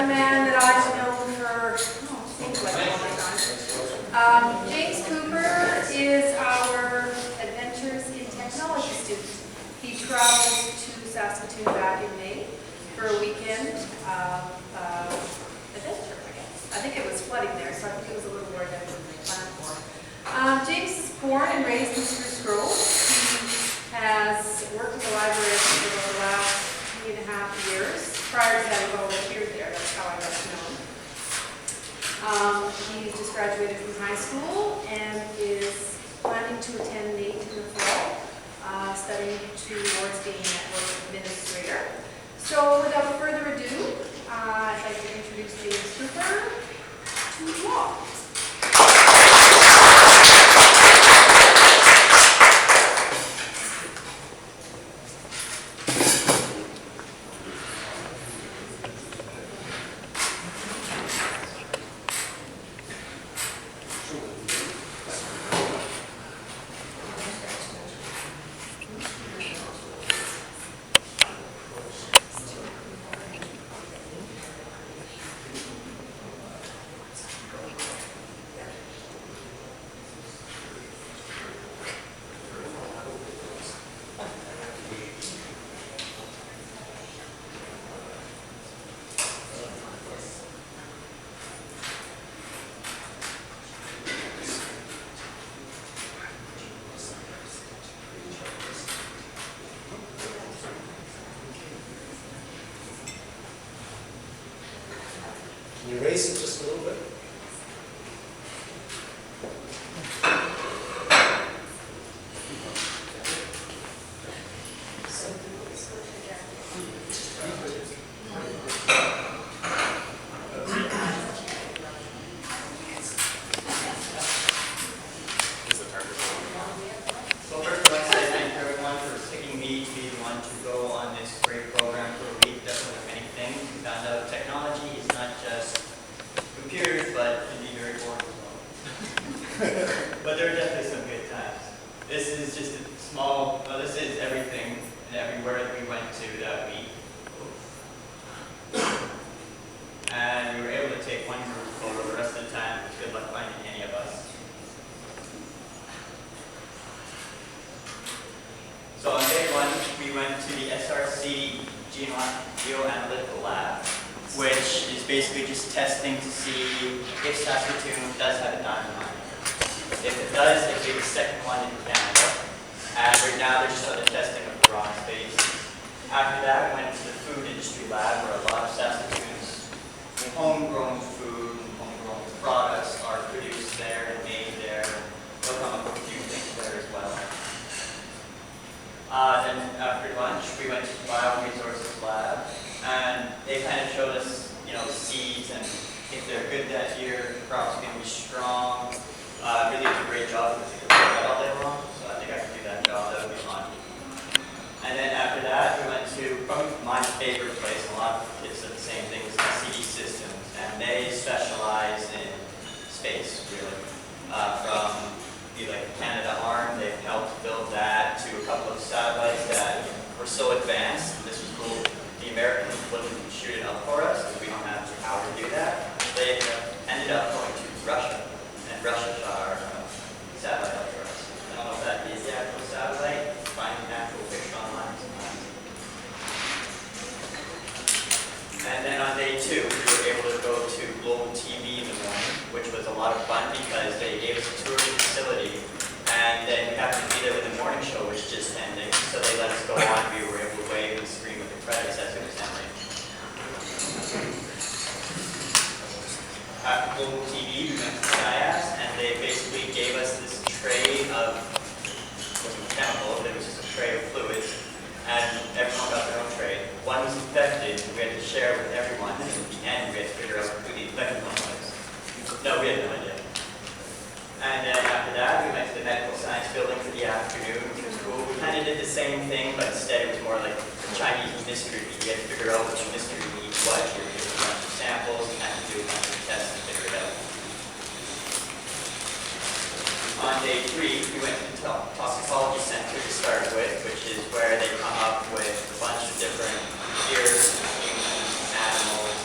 young man that I've known for, seems like a long time. James Cooper is our Adventures in Technology student. He traveled to Saskatoon back in May for a weekend adventure, I guess. I think it was flooding there, so I think it was a little more adventure than they planned for. James is born and raised in Spruce Grove. He has worked in the library for the last 3.5 years. Prior to that, he volunteered there. That's how I got to know him. He just graduated from high school and is planning to attend NAIT in the fall, studying towards being a network administrator. So without further ado, I'd like to introduce James Cooper to you all. Can you raise it just a little bit? Well, first I'd like to say thank you everyone for picking me to be the one to go on this great program for a week. Definitely learned many things. We found out technology is not just computers, but can be very boring as well. But there are definitely some good times. This is just a small, well, this is everything and everywhere that we went to that week. And we were able to take one group over. The rest of the time, good luck finding any of us. So on day one, we went to the SRC Geoanalytical Lab, which is basically just testing to see if Saskatoon does have a diamond mine. If it does, it'll be the second one in Canada. And right now, they're just on the testing of bronze bases. After that, we went to the food industry lab, where a lot of Saskatoon's homegrown food and homegrown products are produced there and made there. They'll come up with a few things there as well. Then after lunch, we went to the bioresources lab, and they kind of showed us, the seeds and if they're good that year, the crops are going to be strong. Really did a great job because they could work that all day long, so I think I can do that job. That would be fun. And then after that, we went to probably my favorite place. A lot of kids said the same thing. Was the CD Systems, and they specialize in space, really. From the Canada arm, they've helped build that to a couple of satellites that were so advanced. This was cool. The Americans wouldn't shoot it up for us because we don't have the power to do that. They ended up going to Russia, and Russia shot our satellite up for us. I don't know if that is the actual satellite. Finding actual fish online sometimes. And then on day two, we were able to go to Global TV in the morning, which was a lot of fun because they gave us a tour of the facility, and then we happened to be there when the morning show was just ending, so they let us go on. We were able to wave and scream with the credits as it was ending. After Global TV, we went to SciAS, and they basically gave us this tray of, it wasn't chemical, but it was just a tray of fluids, and everyone got their own tray. One was infected, we had to share with everyone, and at the end we had to figure out who the infected one was. No, we had no idea. And then after that, we went to the medical science building for the afternoon, which was cool. We kind of did the same thing, but instead it was more like the Chinese mystery. You had to figure out which mystery means what. You were given a bunch of samples, you had to do a bunch of tests to figure it out. On day three, we went to the toxicology center to start with, which is where they come up with a bunch of different cures, humans, animals,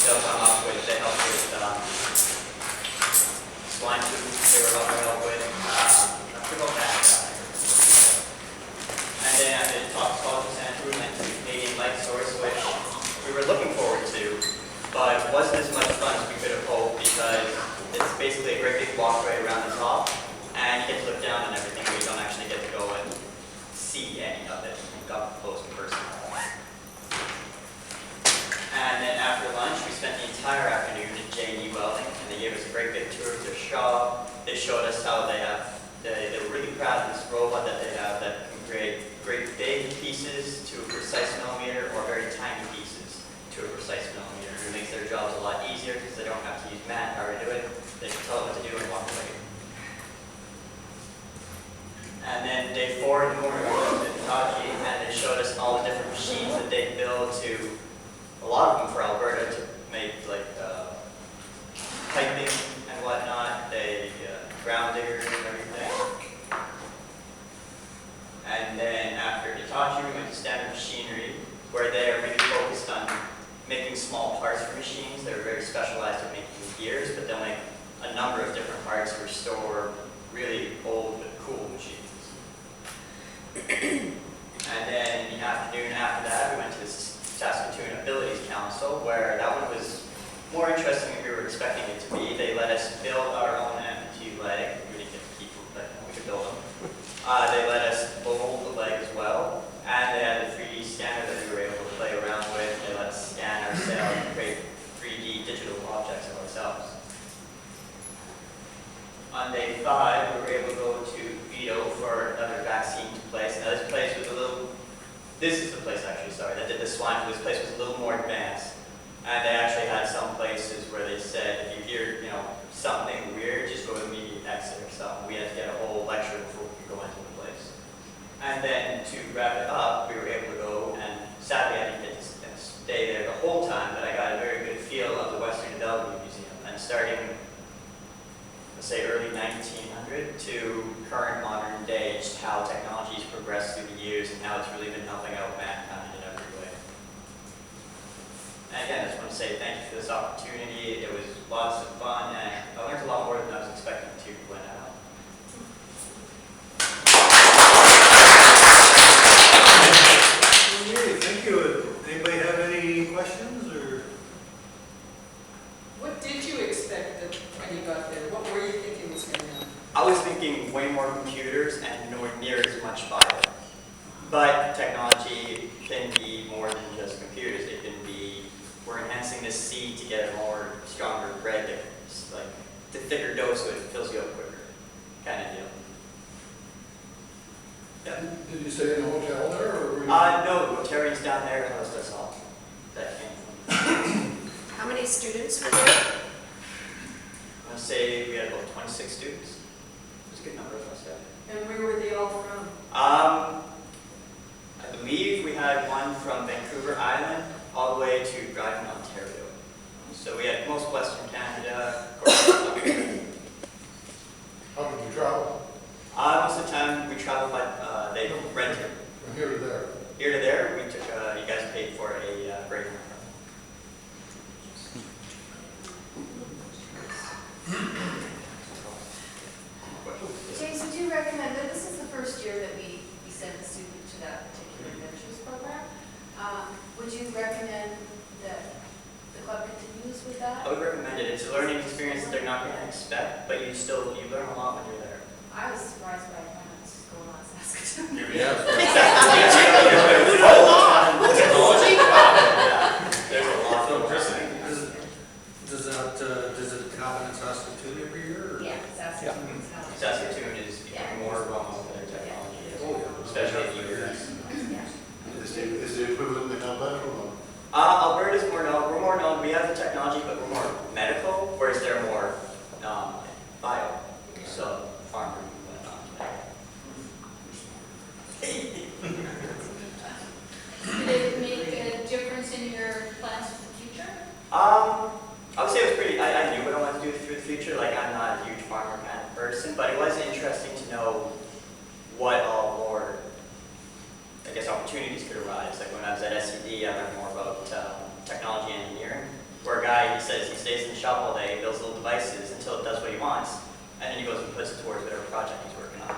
to they'll come up with, they help with swine flu, they were helping help with, I forgot that guy. And then after the toxicology center, we went to the Canadian Light Source, which we were looking forward to, but wasn't as much fun as we could have hoped because it's basically a great big walkway around the top, and you get to look down and everything, but you don't actually get to go and see any of it up close and personal. And then after lunch, we spent the entire afternoon in J&E Welding, and they gave us a great big tour of their shop. They showed us how they were really proud of this robot that they have that can create great big pieces to a precise millimeter or very tiny pieces to a precise millimeter. It makes their jobs a lot easier because they don't have to use manpower to do it. They can tell them what to do and walk away. And then day 4 in the morning, we went to Hitachi, and they showed us all the different machines that they build to, a lot of them for Alberta, to make like piping and whatnot, ground diggers and everything. And then after Hitachi, we went to Standard Machinery, where they are really focused on making small parts for machines. They're very specialized in making gears, but they'll make a number of different parts to restore really old but cool machines. And then in the afternoon after that, we went to the Saskatoon Abilities Council, where that one was more interesting than we were expecting it to be. They let us build our own amputee leg. We didn't get to keep them, but we could build them. They let us mold the leg as well, and they had a 3D scanner that we were able to play around with. They let us scan ourselves and create 3D digital objects of ourselves. On day 5, we were able to go to Vito for another vaccine place. Now this place was this is the place actually, sorry, that did the swine flu. This place was a little more advanced. And they actually had some places where they said, if you hear, something weird, just go to the immediate exit or something. We had to get a whole lecture before we could go into the place. And then to wrap it up, we were able to go, and sadly I didn't get to stay there the whole time, but I got a very good feel of the Western Development Museum. And starting, let's say early 1900 to current modern day, just how technology has progressed through the years and how it's really been helping out mankind in every way. And again, I just want to say thank you for this opportunity. It was lots of fun, and I learned a lot more than I was expecting to when out. Okay, thank you. Anybody have any questions or? What did you expect when you got there? What were you thinking was going to happen? I was thinking way more computers and nowhere near as much bio. But technology can be more than just computers. It can be, we're enhancing this seed to get a more stronger bread, like the thicker dough so it fills you up quicker, kind of deal. Yeah. Did you stay in a hotel there, or were you? No, Rotarians down there housed us all. That came from. How many students were there? I want to say we had about 26 students. It was a good number of us, yeah. And where were they all from? I believe we had one from Vancouver Island all the way to Dryden, Ontario. So we had most Western Canada. How did you travel? Most of the time we traveled by, they rented. From here to there? Here to there, we took, you guys paid for a break. James, would you recommend that this is the first year that we sent a student to that particular adventures program? Would you recommend that the club continues with that? I would recommend it. It's a learning experience that they're not going to expect, but you learn a lot when you're there. I was surprised by what's going on in Saskatoon. Yes. There's a lot of Does it happen in Saskatoon every year? Or? Yeah, Saskatoon. Saskatoon is becoming more well-known for their technology, especially in e-learners. Is the equivalent in Alberta or not? Alberta's more known. We're more known. We have the technology, but we're more medical, whereas they're more bio. So farmer and whatnot. Did it make a difference in your plans for the future? I would say it was pretty, I knew what I wanted to do for the future. Like, I'm not a huge farmer kind of person, but it was interesting to know what all more, I guess, opportunities could arise. Like when I was at SED, I learned more about technology engineering, where a guy he says he stays in the shop all day, builds little devices until it does what he wants, and then he goes and puts it towards whatever project he's working on.